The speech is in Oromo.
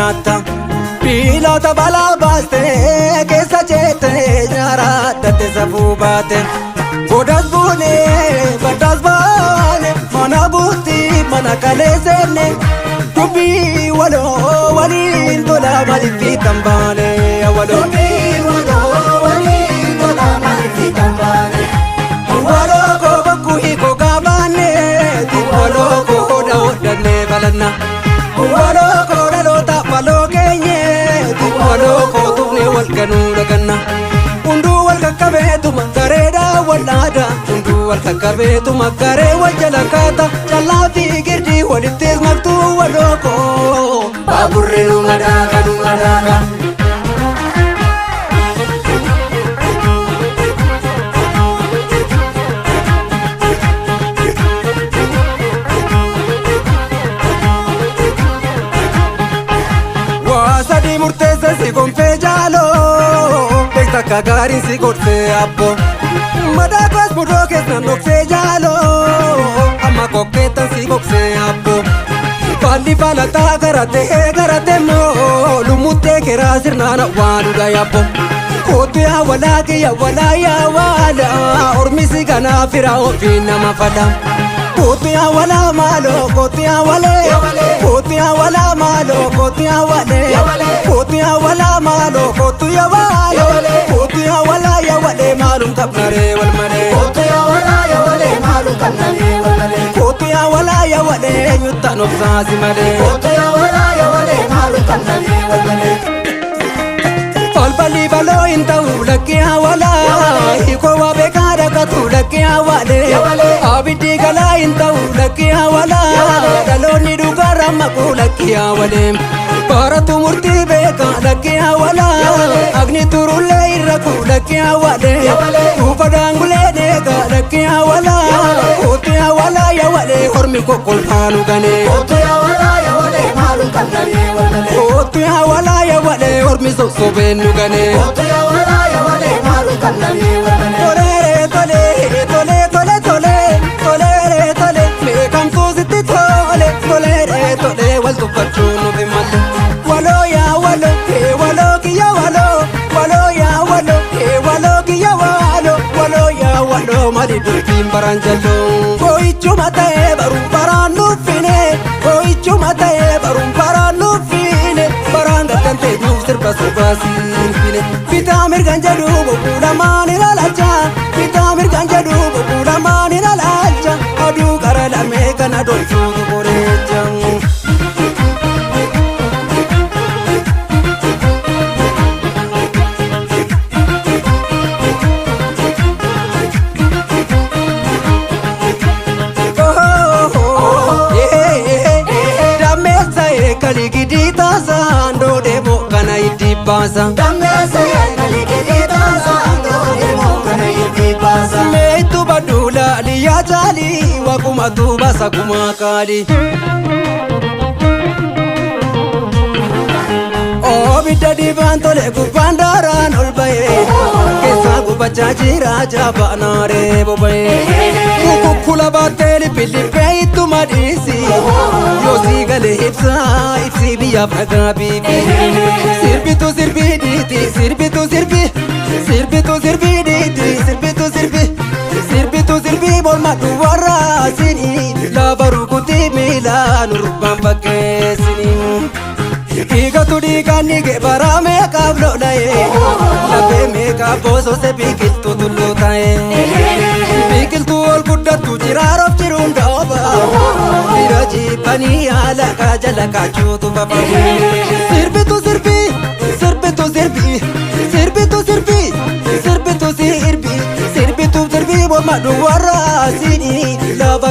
nyaata biilota balaa baastee keessa jettee nyaaraadhatte safuu baate godas buunee baddaas baane mana buutii mana kalee seenne dubbii waloo waliin tola maaliif fiixan baane waloo waliin tola maaliif fiixan baane waloo koo bakkuu hiikoo gaabaanne waloo koo daawwadannee balanna waloo koo dhaloota waloo keenye waloo koo tufnee wal ganuu dhaganna hunduu wal kakkabeetuma gareedhaa wal'aada hunduu wal kakkabeetuma garee wal jala kaata callaa fi girdii walittis maktuu waloo koo baaburree nu madaaga nu madaaga. Sadi murteessa si gonfee jaaloo beektakka gaarii si gorsee abbo madaakas mudoo keessan dhoksee jaaloo amma kokkeettan si gogsee abbo baalli faalataa garate moo lumuttee keraa sirnaana waanudha yabbo kootu yaa walaa kiyya walaa yaa waala ormisi ganaa fira ofiin nama fala kootu yaa walaa maaloo kootu yaa walee kootu yaa walaa maaloo kootu yaa walee kootu yaa walaa maaloo kootu yaa walee kootu yaa walaa yaa walee maalum kabnaree wal malee kootu yaa walaa yaa walee maalum kabnaree wal malee kootu yaa walaa yaa walee nyuttan obsaasi malee kootu yaa walaa yaa walee maalum kabnaree wal malee. Balbalii baloo hin ta'u lakkee hawalaa hiikoo waa beekaa dhaqatu lakkee hawalee abiddi galaa hin ta'u lakkee hawalaa dhaloonni dhugaa rammaqu lakkee hawalee baaratu murtii beekaa lakkee hawalaa agni turullee irra ku lakkee hawalee dhuufa daangulee deegaa lakkee hawalaa kootu hawalaa yawalee hormi kokkolfaanu ganee kootu hawalaa yawalee maalum kannaree walmalee kootu hawalaa yawalee hormi sossobeen nu ganee kootu hawalaa yawalee maalum kannaree walmalee tole meeqamtuu sitti tole wal dubbachuu nuti malle waloo yaa waloo waloo kiyya waloo yaa waloo kiyya waloo yaa waloo mali dubbiin baraan jalloo koo'ichuma ta'ee baruun baraan nuffine koo'ichuma ta'ee baruun baraan nuffine baraan gaddan ta'eetuuf sirba sirbaasiifine bitaa mirgan jedhu boquu lamaan ilaalcha bitaa mirgan jedhu boquu lamaan ilaalcha aduu qara lamee kana dolchuutu boreecha. Kaligidi taasa andoo deemoo kana itti baasa. Dammeessa kaligidi taasa andoo deemoo kana itti baasa. Meetu badula liyaa jaali wakuma tuubasa kuma kaali. Obidda dibaan tole gubbaan daaraan ol bahee keessaa gubbachaa jira jaabaanaaree boba'ee. Kukkula baattee lippilippee ittuma dhiisi yoosii galee ibsi biyyaaf nagaa biibi. Sirbitu sirbii dhiiti sirbitu sirbii mormadhu warraasini lafa rukutii miilaan urbaan bakkeessini. Dhiigatu dhiigaan dhigee baraa meeqaaf lola'ee lafee meeqaaf boosose biqiltuu tulluu ta'ee biqiltuu ol guddattu jiraarof jiruun dhooba bira jibbanii haala kaajala kaachuutu fafadee. Sirbitu sirbii mormadhu warraasini lafa